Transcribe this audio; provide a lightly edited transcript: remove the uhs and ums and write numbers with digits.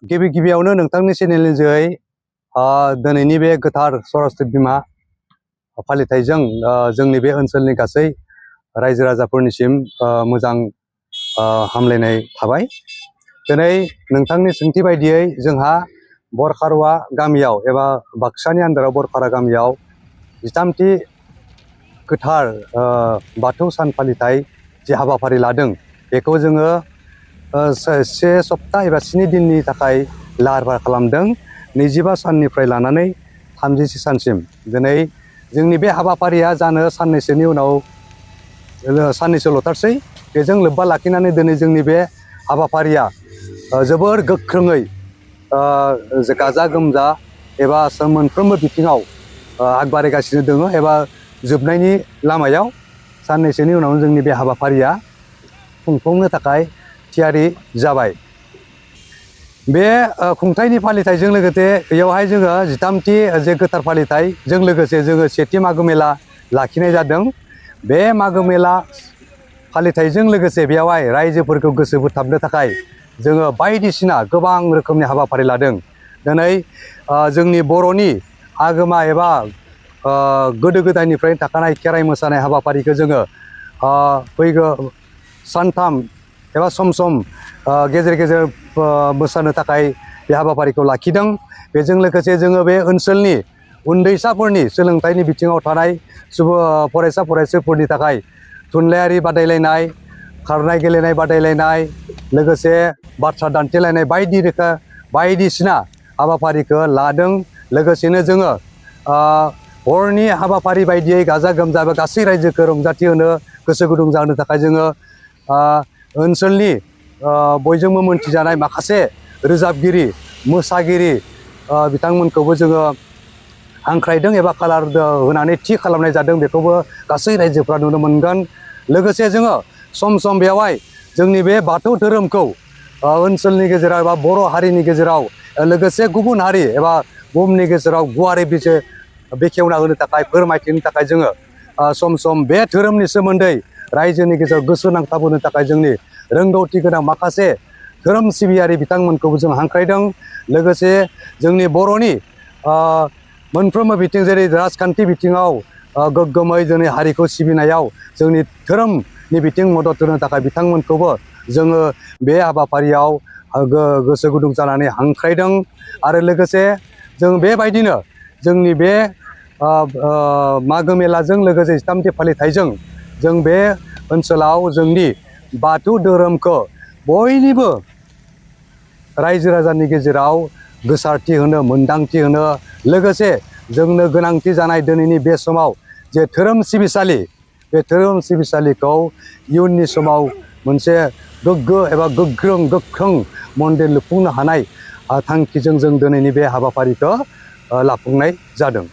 गिबि गिबियावनो नोंथांनि चेनेलनि जोहै दिनैनि बे गोथार सरासति बिमा फालिथायजों जोंनि बे ओनसोलनि गासै रायजो राजाफोरनिसिम मोजां हामलायनाय थाबाय। दिनै नोंथांनि सोंथि बायदियै जोंहा बरखारुवा गामियाव एबा बाक्सानि आन्दाराव बरखारा गामियाव 13थि गोथार बाथौ सान फालिथाय जि हाबाफारि लादों बेखौ जोङो से सप्ता एबा 7 दिननि थाखाय लाहार फाहार खालामदों। 25 साननिफ्राय लानानै 30 सानसिम दिनै जोंनि बे हाबाफारिया जानो साननैसोनि उनाव साननैसोल'थारसै। बेजों लोब्बा लाखिनानै दिनै जोंनि बे हाबाफारिया जोबोर गोख्रोङै गाजा गोमजा एबा मोनफ्रोमबो बिथिङाव आगबारायगासिनो दङ एबा जोबनायनि लामायाव। साननैसोनि उनाव जोंनि बे हाबाफारिया खुंफुंनो थाखाय थियारि जाबाय। बे खुंथायनि फालिथायजों लोगोसे बेयावहाय जोङो 13थि जे गोथार फालिथायजों लोगोसे जोङो 7थि मागो मेला लाखिनाय जादों। बे मागो मेला फालिथायजों लोगोसे बेयावहाय रायजोफोरखौ गोसो बोथाबनो थाखाय जोङो बायदिसिना गोबां रोखोमनि हाबाफारि लादों। दिनै जोंनि बर'नि आगोमा एबा गोदो गोदायनिफ्रायनो थाखानाय खेराइ मोसानाय हाबाफारिखौ जोङो फैगौ सानथाम एबा सम सम गेजेर गेजेर मोसानो थाखाय बे हाबाफारिखौ लाखिदों। बेजों लोगोसे जोङो बे ओनसोलनि उन्दैसाफोरनि सोलोंथाइनि बिथिङाव थानाय फरायसा फरायसुलिफोरनि थाखाय थुनलाइयारि बादायलायनाय, खारनाय गेलेनाय बादायलायनाय, लोगोसे बाथ्रा दान्थेलायनाय बायदिसिना हाबाफारिखौ लादों। लोगोसेनो जोङो हरनि हाबाफारि बायदियै गाजा गोमजा गासै रायजोखौ रंजाथि होनो गोसो गुदुं जानो थाखाय जोङो ओनसोलनि बयजोंबो मोनथिजानाय माखासे रोजाबगिरि मोसागिरि बिथांमोनखौबो जोङो हांख्रायदों एबा कालार होनानै थि खालामनाय जादों। बेखौबो गासै रायजोफ्रा नुनो मोनगोन। लोगोसे जोङो सम सम बेवहाय जोंनि बे बाथौ धोरोमखौ ओनसोलनि गेजेराव एबा बर' हारिनि गेजेराव लोगोसे गुबुन हारि एबा बुहुमनि गेजेराव गुवारै बेखेवना होनो थाखाय फोरमायथिनो थाखाय जोङो सम सम बे धोरोमनि सोमोन्दै रायजोनि गेजेराव गोसो नांथाबहोनो थाखाय जोंनि रोंगौथि गोनां माखासे धोरोम सिबियारि बिथांमोनखौबो जों हांख्रायदों। लोगोसे जोंनि बर'नि मोनफ्रोमबो बिथिं जेरै राजखान्थि बिथिङाव गोग्गोमै जोंनि हारिखौ सिबिनायाव जोंनि धोरोमनि बिथिं मदद होनो थाखाय बिथांमोनखौबो जोङो बे हाबाफारियाव गोसो गुदुं जानानै हांख्रायदों। आरो लोगोसे जों बेबायदिनो जोंनि बे मागो मेलाजों लोगोसे 13थि फालिथायजों जों बे ओनसोलाव जोंनि बाथौ धोरोमखौ बयनिबो रायजो राजानि गेजेराव गोसारथि होनो मोन्दांथि होनो लोगोसे जोंनो गोनांथि जानाय दिनैनि बे समाव जे धोरोम सिबिसालि बे धोरोम सिबिसालिखौ इयुननि समाव मोनसे गोग्गो एबा गोख्रों मन्दिर लुफुंनो हानाय थांखिजों जों दिनैनि बे हाबाफारिखौ लाफुंनाय जादों।